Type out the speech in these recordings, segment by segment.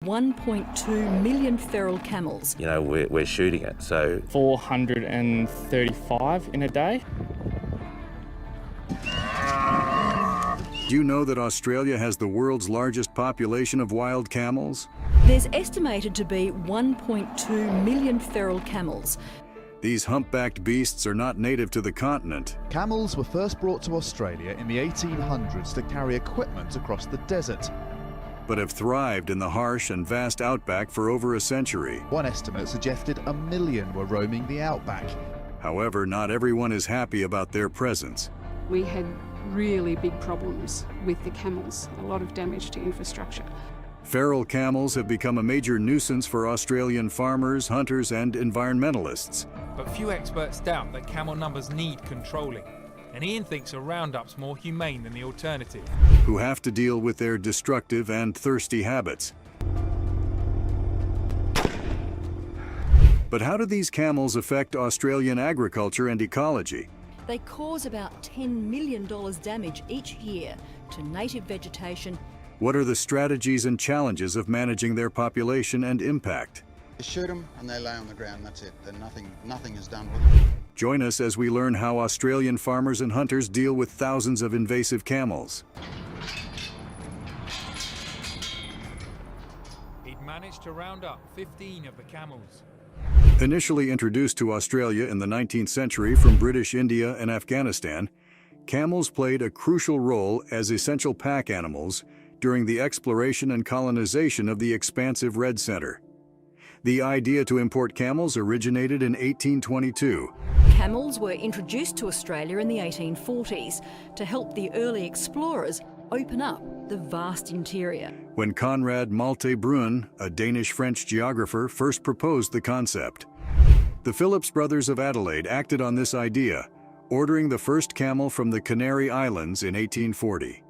1.2 million feral camels. You know, we're shooting it, so 435 in a day. Do you know that Australia has the world's largest population of wild camels? There's estimated to be 1.2 million feral camels. These humpbacked beasts are not native to the continent. Camels were first brought to Australia in the 1800s to carry equipment across the desert, But have thrived in the harsh and vast outback for over a century. One estimate suggested 1 million were roaming the outback. However, not everyone is happy about their presence. We had really big problems with the camels, a lot of damage to infrastructure. Feral camels have become a major nuisance for Australian farmers, hunters, and environmentalists. But few experts doubt that camel numbers need controlling, and Ian thinks a roundup's more humane than the alternative. Who have to deal with their destructive and thirsty habits. But how do these camels affect Australian agriculture and ecology? They cause about $10 million damage each year to native vegetation. What are the strategies and challenges of managing their population and impact? You shoot them and they lay on the ground, that's it. Then nothing is done with them. Join us as we learn how Australian farmers and hunters deal with thousands of invasive camels. He'd managed to round up 15 of the camels. Initially introduced to Australia in the 19th century from British India and Afghanistan, camels played a crucial role as essential pack animals during the exploration and colonization of the expansive Red Centre. The idea to import camels originated in 1822. Camels were introduced to Australia in the 1840s to help the early explorers open up the vast interior. When Conrad Malte Brun, a Danish-French geographer, first proposed the concept. The Phillips brothers of Adelaide acted on this idea, ordering the first camel from the Canary Islands in 1840.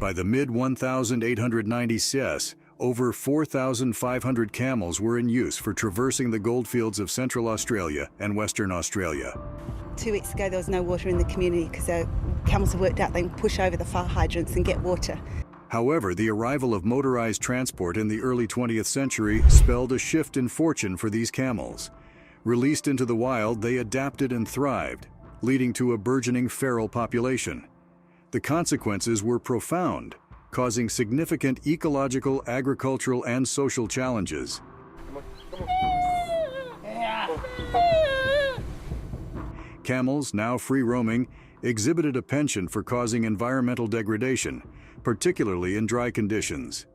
By the mid-1890s, over 4,500 camels were in use for traversing the goldfields of Central Australia and Western Australia. 2 weeks ago there was no water in the community because the camels have worked out they can push over the fire hydrants and get water. However, the arrival of motorized transport in the early 20th century spelled a shift in fortune for these camels. Released into the wild, they adapted and thrived, leading to a burgeoning feral population. The consequences were profound, causing significant ecological, agricultural, and social challenges. Camels, now free-roaming, exhibited a penchant for causing environmental degradation, particularly in dry conditions.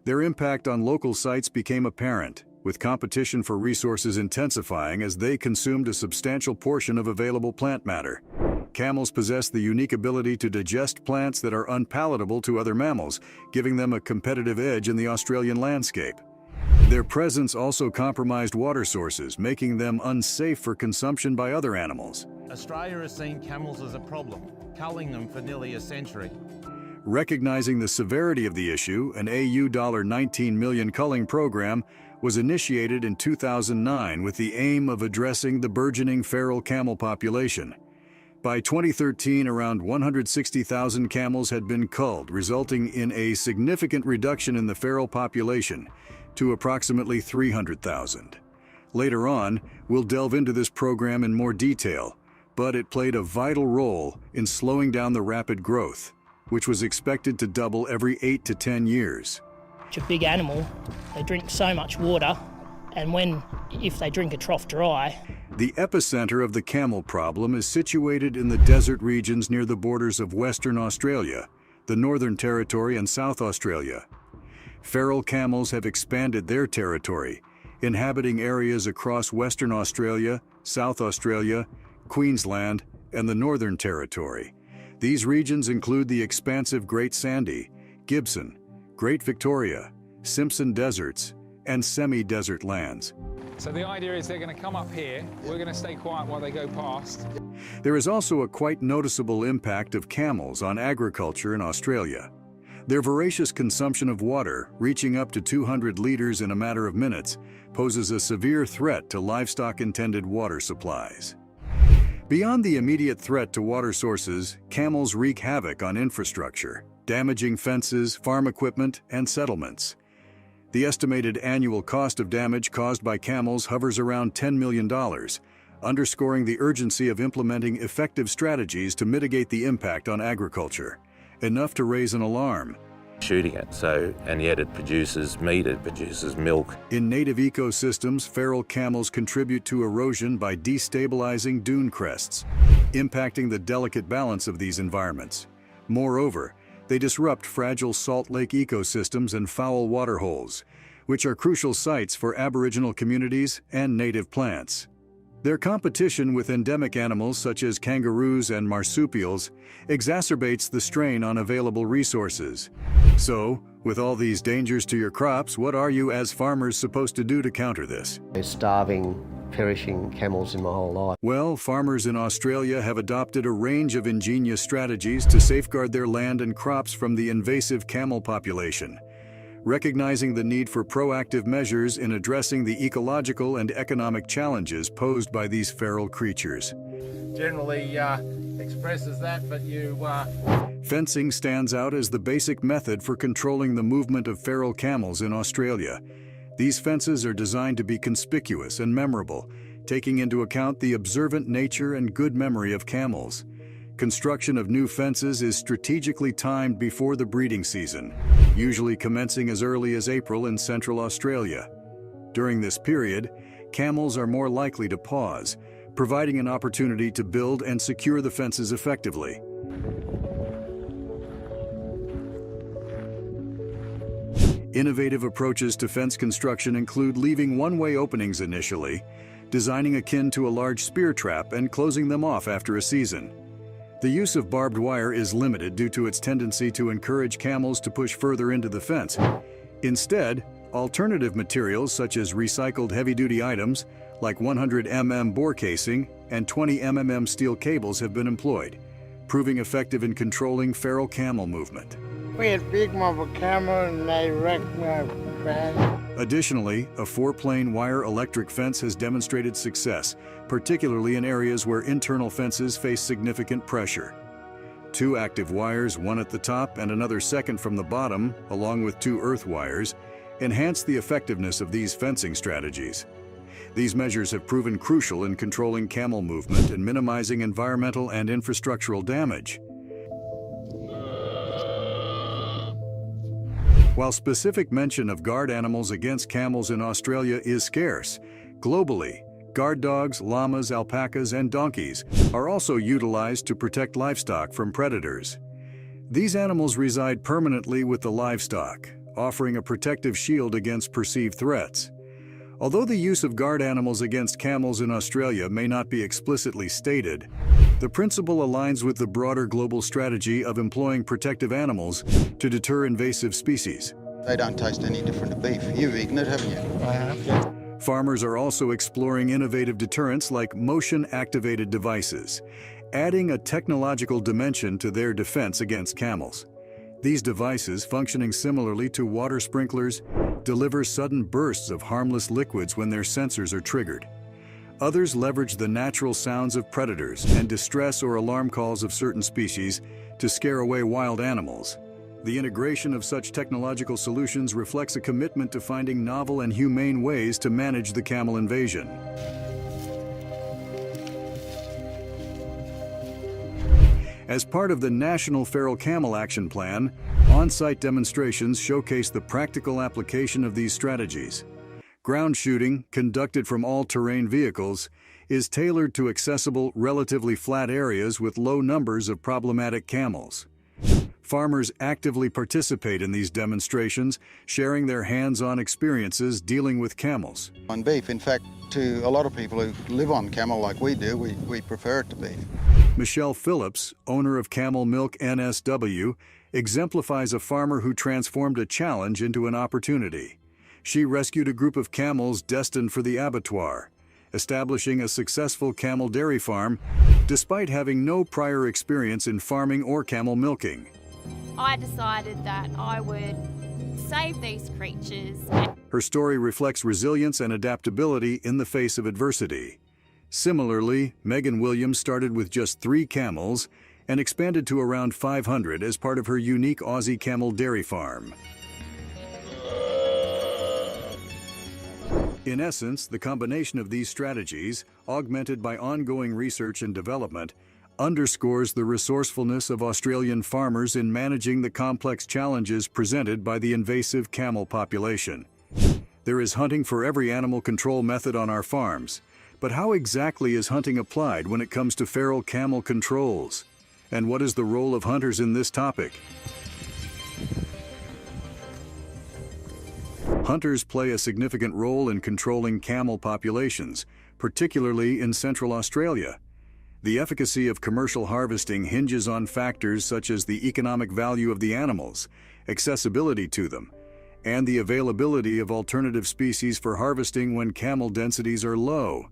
Their impact on local sites became apparent, with competition for resources intensifying as they consumed a substantial portion of available plant matter. Camels possess the unique ability to digest plants that are unpalatable to other mammals, giving them a competitive edge in the Australian landscape. Their presence also compromised water sources, making them unsafe for consumption by other animals. Australia has seen camels as a problem, culling them for nearly a century. Recognizing the severity of the issue, an AU $19 million culling program was initiated in 2009 with the aim of addressing the burgeoning feral camel population. By 2013, around 160,000 camels had been culled, resulting in a significant reduction in the feral population to approximately 300,000. Later on, we'll delve into this program in more detail, but it played a vital role in slowing down the rapid growth, which was expected to double every 8 to 10 years. It's a big animal, they drink so much water, and if they drink a trough dry. The epicenter of the camel problem is situated in the desert regions near the borders of Western Australia, the Northern Territory, and South Australia. Feral camels have expanded their territory, inhabiting areas across Western Australia, South Australia, Queensland, and the Northern Territory. These regions include the expansive Great Sandy, Gibson, Great Victoria, Simpson Deserts, and semi-desert lands. So the idea is they're going to come up here, we're going to stay quiet while they go past. There is also a quite noticeable impact of camels on agriculture in Australia. Their voracious consumption of water, reaching up to 200 liters in a matter of minutes, poses a severe threat to livestock-intended water supplies. Beyond the immediate threat to water sources, camels wreak havoc on infrastructure, damaging fences, farm equipment, and settlements. The estimated annual cost of damage caused by camels hovers around $10 million, underscoring the urgency of implementing effective strategies to mitigate the impact on agriculture. Enough to raise an alarm. Shooting it, and yet it produces meat, it produces milk. In native ecosystems, feral camels contribute to erosion by destabilizing dune crests, impacting the delicate balance of these environments. Moreover, they disrupt fragile salt lake ecosystems and foul waterholes, which are crucial sites for Aboriginal communities and native plants. Their competition with endemic animals such as kangaroos and marsupials exacerbates the strain on available resources. So, with all these dangers to your crops, what are you as farmers supposed to do to counter this? There's starving, perishing camels in my whole life. Well, farmers in Australia have adopted a range of ingenious strategies to safeguard their land and crops from the invasive camel population, recognizing the need for proactive measures in addressing the ecological and economic challenges posed by these feral creatures. Generally expresses that, but you... Fencing stands out as the basic method for controlling the movement of feral camels in Australia. These fences are designed to be conspicuous and memorable, taking into account the observant nature and good memory of camels. Construction of new fences is strategically timed before the breeding season, usually commencing as early as April in Central Australia. During this period, camels are more likely to pause, providing an opportunity to build and secure the fences effectively. Innovative approaches to fence construction include leaving one-way openings initially, designing akin to a large spear trap, and closing them off after a season. The use of barbed wire is limited due to its tendency to encourage camels to push further into the fence. Instead, alternative materials such as recycled heavy-duty items like 100 mm bore casing and 20 mm steel cables have been employed, proving effective in controlling feral camel movement. We had big mobile camel and they wrecked my van. Additionally, a 4-plane wire electric fence has demonstrated success, particularly in areas where internal fences face significant pressure. 2 active wires, one at the top and another second from the bottom, along with 2 earth wires, enhance the effectiveness of these fencing strategies. These measures have proven crucial in controlling camel movement and minimizing environmental and infrastructural damage. While specific mention of guard animals against camels in Australia is scarce, globally, guard dogs, llamas, alpacas, and donkeys are also utilized to protect livestock from predators. These animals reside permanently with the livestock, offering a protective shield against perceived threats. Although the use of guard animals against camels in Australia may not be explicitly stated, the principle aligns with the broader global strategy of employing protective animals to deter invasive species. They don't taste any different to beef. You've eaten it, haven't you? I have, yeah. Farmers are also exploring innovative deterrents like motion-activated devices, adding a technological dimension to their defense against camels. These devices, functioning similarly to water sprinklers, deliver sudden bursts of harmless liquids when their sensors are triggered. Others leverage the natural sounds of predators and distress or alarm calls of certain species to scare away wild animals. The integration of such technological solutions reflects a commitment to finding novel and humane ways to manage the camel invasion. As part of the National Feral Camel Action Plan, on-site demonstrations showcase the practical application of these strategies. Ground shooting, conducted from all-terrain vehicles, is tailored to accessible, relatively flat areas with low numbers of problematic camels. Farmers actively participate in these demonstrations, sharing their hands-on experiences dealing with camels. On beef, in fact, to a lot of people who live on camel like we do, we prefer it to beef. Michelle Phillips, owner of Camel Milk NSW, exemplifies a farmer who transformed a challenge into an opportunity. She rescued a group of camels destined for the abattoir, establishing a successful camel dairy farm despite having no prior experience in farming or camel milking. I decided that I would save these creatures. Her story reflects resilience and adaptability in the face of adversity. Similarly, Megan Williams started with just 3 camels and expanded to around 500 as part of her unique Aussie camel dairy farm. In essence, the combination of these strategies, augmented by ongoing research and development, underscores the resourcefulness of Australian farmers in managing the complex challenges presented by the invasive camel population. There is hunting for every animal control method on our farms, but how exactly is hunting applied when it comes to feral camel controls? And what is the role of hunters in this topic? Hunters play a significant role in controlling camel populations, particularly in Central Australia. The efficacy of commercial harvesting hinges on factors such as the economic value of the animals, accessibility to them, and the availability of alternative species for harvesting when camel densities are low.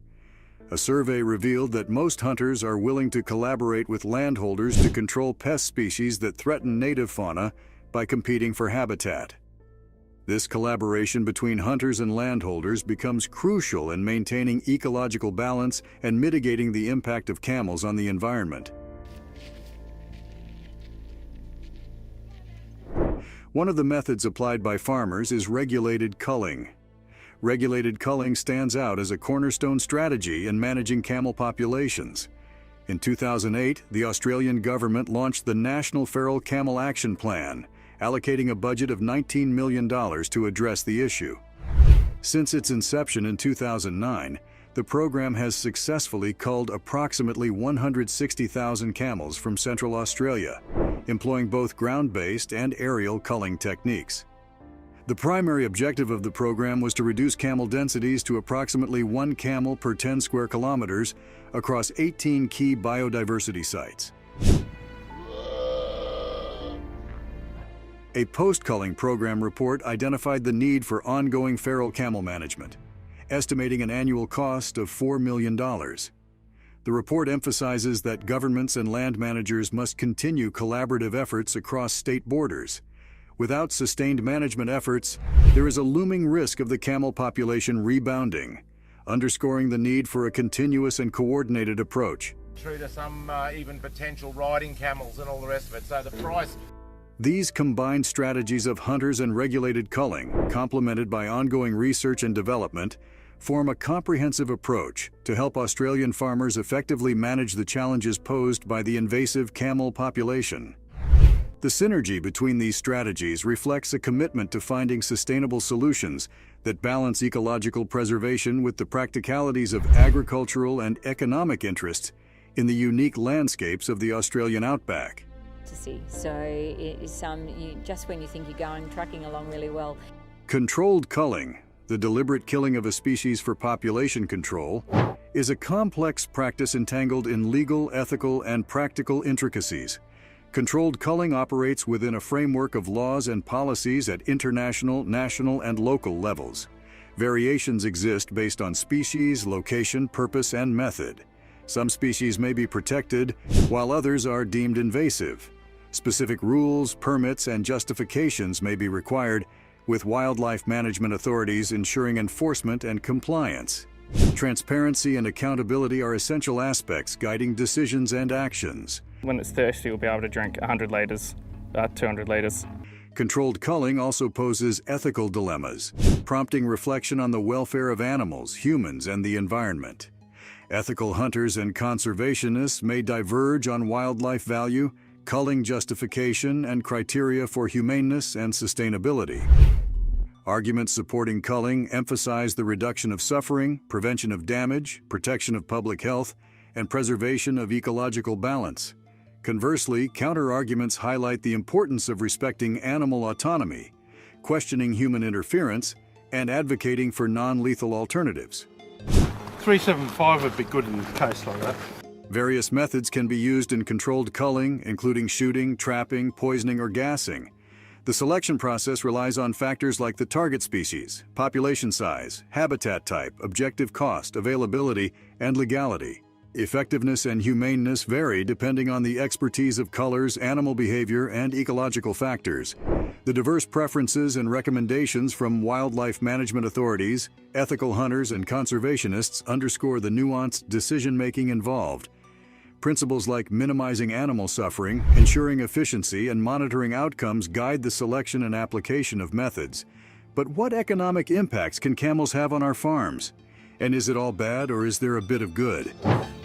A survey revealed that most hunters are willing to collaborate with landholders to control pest species that threaten native fauna by competing for habitat. This collaboration between hunters and landholders becomes crucial in maintaining ecological balance and mitigating the impact of camels on the environment. One of the methods applied by farmers is regulated culling. Regulated culling stands out as a cornerstone strategy in managing camel populations. In 2008, the Australian government launched the National Feral Camel Action Plan, allocating a budget of $19 million to address the issue. Since its inception in 2009, the program has successfully culled approximately 160,000 camels from Central Australia, employing both ground-based and aerial culling techniques. The primary objective of the program was to reduce camel densities to approximately 1 camel per 10 square kilometers across 18 key biodiversity sites. A post-culling program report identified the need for ongoing feral camel management, estimating an annual cost of $4 million. The report emphasizes that governments and land managers must continue collaborative efforts across state borders. Without sustained management efforts, there is a looming risk of the camel population rebounding, underscoring the need for a continuous and coordinated approach. Through to some even potential riding camels and all the rest of it. So the price... These combined strategies of hunters and regulated culling, complemented by ongoing research and development, form a comprehensive approach to help Australian farmers effectively manage the challenges posed by the invasive camel population. The synergy between these strategies reflects a commitment to finding sustainable solutions that balance ecological preservation with the practicalities of agricultural and economic interests in the unique landscapes of the Australian outback. So it's just when you think you're trucking along really well. Controlled culling, the deliberate killing of a species for population control, is a complex practice entangled in legal, ethical, and practical intricacies. Controlled culling operates within a framework of laws and policies at international, national, and local levels. Variations exist based on species, location, purpose, and method. Some species may be protected, while others are deemed invasive. Specific rules, permits, and justifications may be required, with wildlife management authorities ensuring enforcement and compliance. Transparency and accountability are essential aspects guiding decisions and actions. When it's thirsty, we'll be able to drink 100 litres, 200 litres. Controlled culling also poses ethical dilemmas, prompting reflection on the welfare of animals, humans, and the environment. Ethical hunters and conservationists may diverge on wildlife value, culling justification, and criteria for humaneness and sustainability. Arguments supporting culling emphasize the reduction of suffering, prevention of damage, protection of public health, and preservation of ecological balance. Conversely, counter-arguments highlight the importance of respecting animal autonomy, questioning human interference, and advocating for non-lethal alternatives. 375 would be good in a case like that. Various methods can be used in controlled culling, including shooting, trapping, poisoning, or gassing. The selection process relies on factors like the target species, population size, habitat type, objective cost, availability, and legality. Effectiveness and humaneness vary depending on the expertise of cullers, animal behavior, and ecological factors. The diverse preferences and recommendations from wildlife management authorities, ethical hunters, and conservationists underscore the nuanced decision-making involved. Principles like minimizing animal suffering, ensuring efficiency, and monitoring outcomes guide the selection and application of methods, But what economic impacts can camels have on our farms? And is it all bad, or is there a bit of good?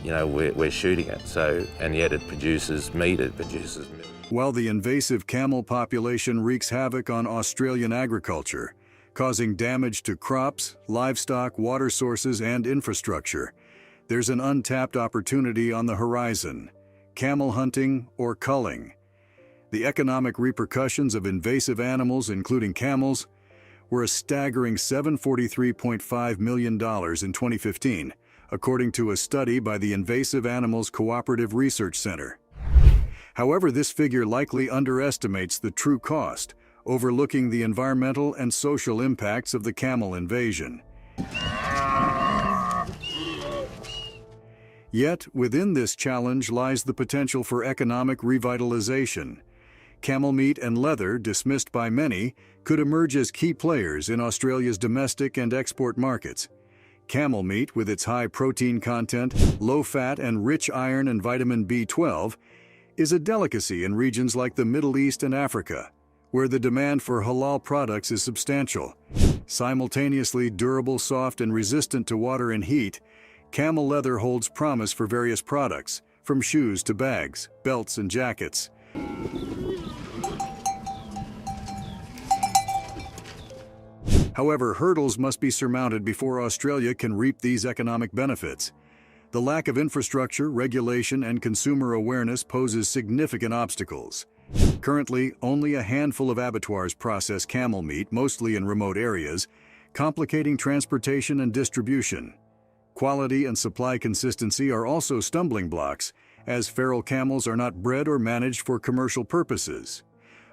You know, we're shooting it, and yet it produces meat, it produces milk. While the invasive camel population wreaks havoc on Australian agriculture, causing damage to crops, livestock, water sources, and infrastructure, there's an untapped opportunity on the horizon: camel hunting or culling. The economic repercussions of invasive animals, including camels, were a staggering $743.5 million in 2015, according to a study by the Invasive Animals Cooperative Research Center. However, this figure likely underestimates the true cost, overlooking the environmental and social impacts of the camel invasion. Yet, within this challenge lies the potential for economic revitalization. Camel meat and leather, dismissed by many, could emerge as key players in Australia's domestic and export markets. Camel meat, with its high protein content, low fat, and rich iron and vitamin B12, is a delicacy in regions like the Middle East and Africa, where the demand for halal products is substantial. Simultaneously durable, soft, and resistant to water and heat, camel leather holds promise for various products, from shoes to bags, belts, and jackets. However, hurdles must be surmounted before Australia can reap these economic benefits. The lack of infrastructure, regulation, and consumer awareness poses significant obstacles. Currently, only a handful of abattoirs process camel meat, mostly in remote areas, complicating transportation and distribution. Quality and supply consistency are also stumbling blocks, as feral camels are not bred or managed for commercial purposes.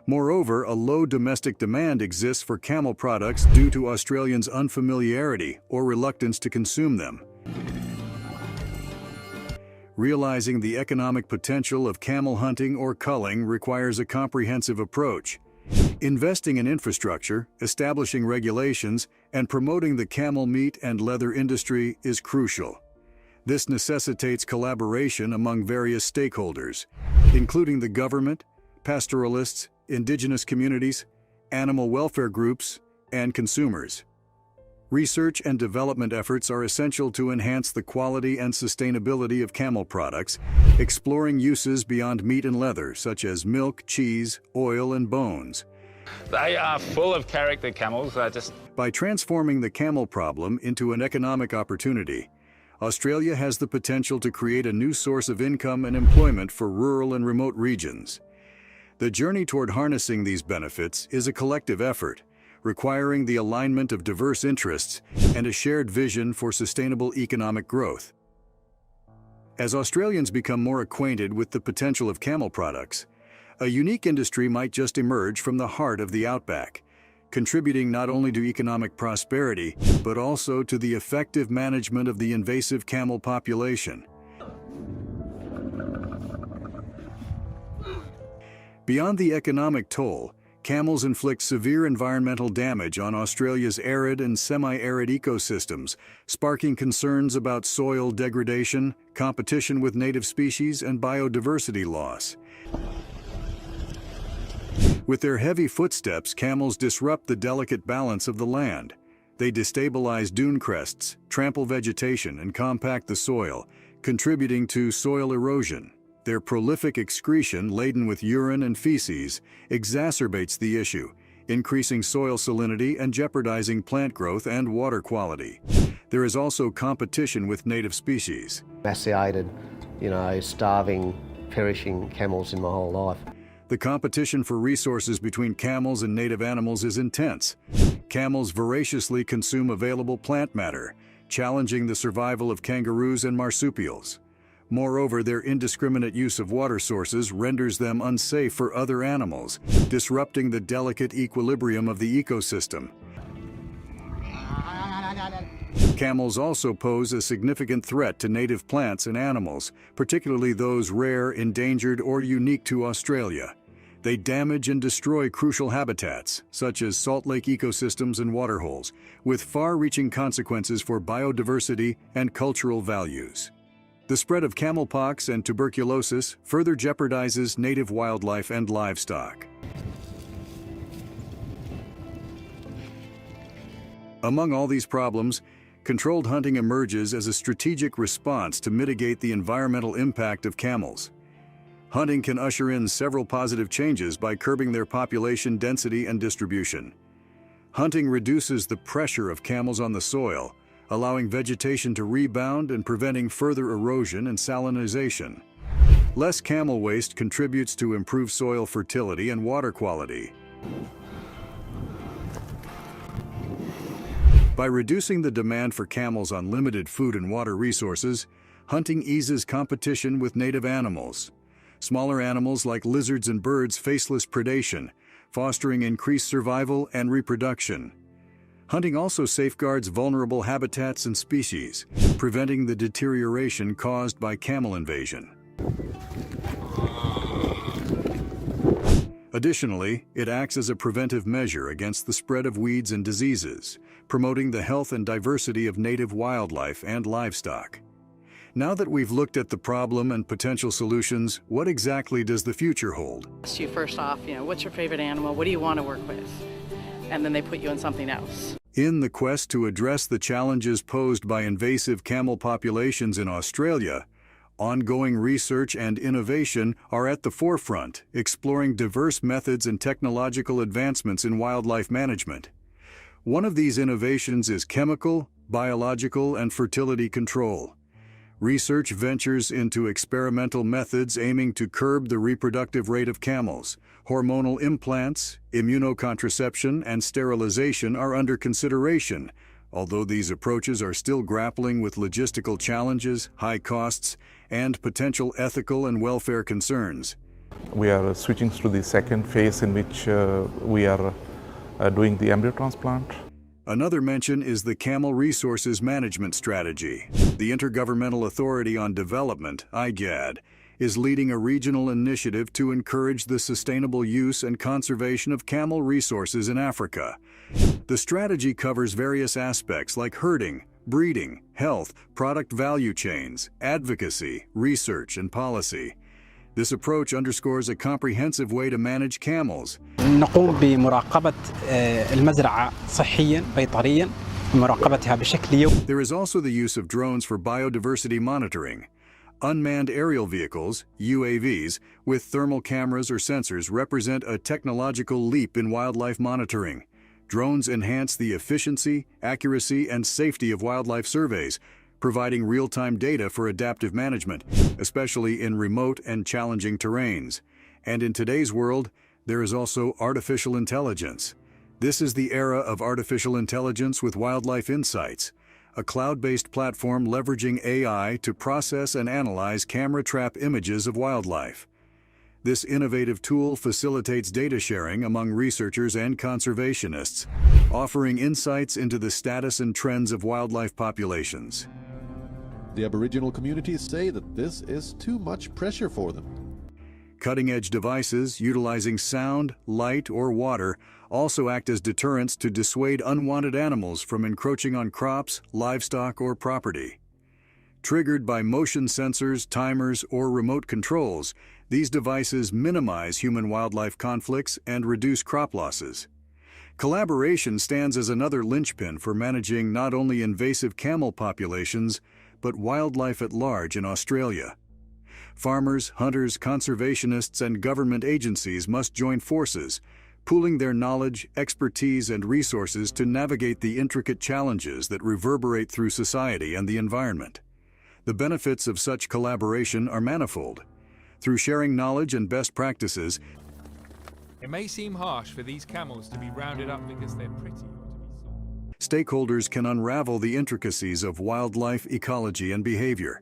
Moreover, a low domestic demand exists for camel products due to Australians' unfamiliarity or reluctance to consume them. Realizing the economic potential of camel hunting or culling requires a comprehensive approach. Investing in infrastructure, establishing regulations, and promoting the camel meat and leather industry is crucial. This necessitates collaboration among various stakeholders, including the government, pastoralists, indigenous communities, animal welfare groups, and consumers. Research and development efforts are essential to enhance the quality and sustainability of camel products, exploring uses beyond meat and leather, such as milk, cheese, oil, and bones. They are full of character, camels. By transforming the camel problem into an economic opportunity, Australia has the potential to create a new source of income and employment for rural and remote regions. The journey toward harnessing these benefits is a collective effort, requiring the alignment of diverse interests and a shared vision for sustainable economic growth. As Australians become more acquainted with the potential of camel products, a unique industry might just emerge from the heart of the outback, contributing not only to economic prosperity, but also to the effective management of the invasive camel population. Beyond the economic toll, camels inflict severe environmental damage on Australia's arid and semi-arid ecosystems, sparking concerns about soil degradation, competition with native species, and biodiversity loss. With their heavy footsteps, camels disrupt the delicate balance of the land. They destabilize dune crests, trample vegetation, and compact the soil, contributing to soil erosion. Their prolific excretion, laden with urine and feces, exacerbates the issue, increasing soil salinity and jeopardizing plant growth and water quality. There is also competition with native species. Emaciated, starving, perishing camels in my whole life. The competition for resources between camels and native animals is intense. Camels voraciously consume available plant matter, challenging the survival of kangaroos and marsupials. Moreover, their indiscriminate use of water sources renders them unsafe for other animals, disrupting the delicate equilibrium of the ecosystem. Camels also pose a significant threat to native plants and animals, particularly those rare, endangered, or unique to Australia. They damage and destroy crucial habitats, such as salt lake ecosystems and waterholes, with far-reaching consequences for biodiversity and cultural values. The spread of camelpox and tuberculosis further jeopardizes native wildlife and livestock. Among all these problems, controlled hunting emerges as a strategic response to mitigate the environmental impact of camels. Hunting can usher in several positive changes by curbing their population density and distribution. Hunting reduces the pressure of camels on the soil, allowing vegetation to rebound and preventing further erosion and salinization. Less camel waste contributes to improved soil fertility and water quality. By reducing the demand for camels on limited food and water resources, hunting eases competition with native animals. Smaller animals like lizards and birds face less predation, fostering increased survival and reproduction. Hunting also safeguards vulnerable habitats and species, preventing the deterioration caused by camel invasion. Additionally, it acts as a preventive measure against the spread of weeds and diseases, promoting the health and diversity of native wildlife and livestock. Now that we've looked at the problem and potential solutions, what exactly does the future hold? Ask you first off, what's your favorite animal? What do you want to work with? And then they put you in something else. In the quest to address the challenges posed by invasive camel populations in Australia, ongoing research and innovation are at the forefront, exploring diverse methods and technological advancements in wildlife management. One of these innovations is chemical, biological, and fertility control. Research ventures into experimental methods aiming to curb the reproductive rate of camels. Hormonal implants, immunocontraception, and sterilization are under consideration, although these approaches are still grappling with logistical challenges, high costs, and potential ethical and welfare concerns. We are switching to the second phase in which we are doing the embryo transplant. Another mention is the Camel Resources Management Strategy. The Intergovernmental Authority on Development, IGAD, is leading a regional initiative to encourage the sustainable use and conservation of camel resources in Africa. The strategy covers various aspects like herding, breeding, health, product value chains, advocacy, research, and policy. This approach underscores a comprehensive way to manage camels. نقوم بمراقبة المزرعة صحياً بيطرياً مراقبتها بشكل يومي. There is also the use of drones for biodiversity monitoring. Unmanned aerial vehicles, UAVs, with thermal cameras or sensors represent a technological leap in wildlife monitoring. Drones enhance the efficiency, accuracy, and safety of wildlife surveys, providing real-time data for adaptive management, especially in remote and challenging terrains. And in today's world, there is also artificial intelligence. This is the era of artificial intelligence with wildlife insights, a cloud-based platform leveraging AI to process and analyze camera trap images of wildlife. This innovative tool facilitates data sharing among researchers and conservationists, offering insights into the status and trends of wildlife populations. The Aboriginal communities say that this is too much pressure for them. Cutting-edge devices utilizing sound, light, or water also act as deterrents to dissuade unwanted animals from encroaching on crops, livestock, or property. Triggered by motion sensors, timers, or remote controls, these devices minimize human-wildlife conflicts and reduce crop losses. Collaboration stands as another linchpin for managing not only invasive camel populations, but wildlife at large in Australia. Farmers, hunters, conservationists, and government agencies must join forces, pooling their knowledge, expertise, and resources to navigate the intricate challenges that reverberate through society and the environment. The benefits of such collaboration are manifold. Through sharing knowledge and best practices, it may seem harsh for these camels to be rounded up because they're pretty. Stakeholders can unravel the intricacies of wildlife ecology and behavior.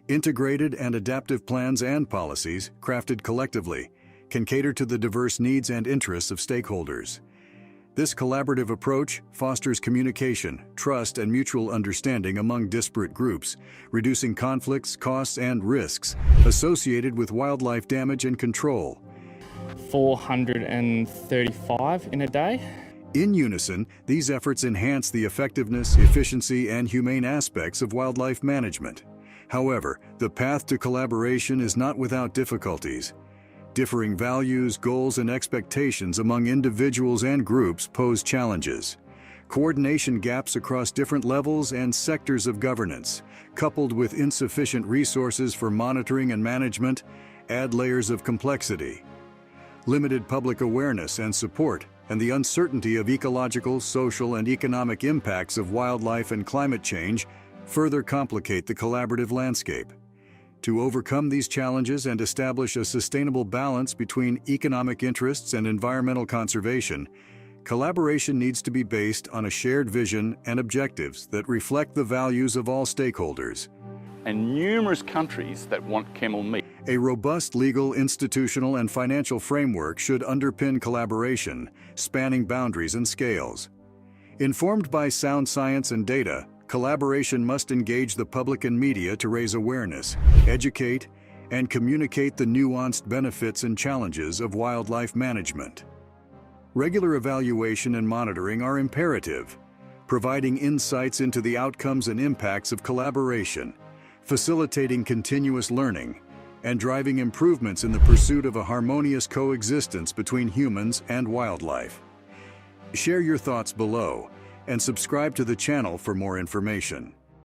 Integrated and adaptive plans and policies, crafted collectively, can cater to the diverse needs and interests of stakeholders. This collaborative approach fosters communication, trust, and mutual understanding among disparate groups, reducing conflicts, costs, and risks associated with wildlife damage and control. 435 in a day. In unison, these efforts enhance the effectiveness, efficiency, and humane aspects of wildlife management. However, the path to collaboration is not without difficulties. Differing values, goals, and expectations among individuals and groups pose challenges. coordination gaps across different levels and sectors of governance, coupled with insufficient resources for monitoring and management, add layers of complexity. Limited public awareness and support, and the uncertainty of ecological, social, and economic impacts of wildlife and climate change further complicate the collaborative landscape. To overcome these challenges and establish a sustainable balance between economic interests and environmental conservation, collaboration needs to be based on a shared vision and objectives that reflect the values of all stakeholders. And numerous countries that want camel meat. A robust legal, institutional, and financial framework should underpin collaboration, spanning boundaries and scales. Informed by sound science and data, collaboration must engage the public and media to raise awareness, educate, and communicate the nuanced benefits and challenges of wildlife management. Regular evaluation and monitoring are imperative, providing insights into the outcomes and impacts of collaboration, facilitating continuous learning, and driving improvements in the pursuit of a harmonious coexistence between humans and wildlife. Share your thoughts below and subscribe to the channel for more information.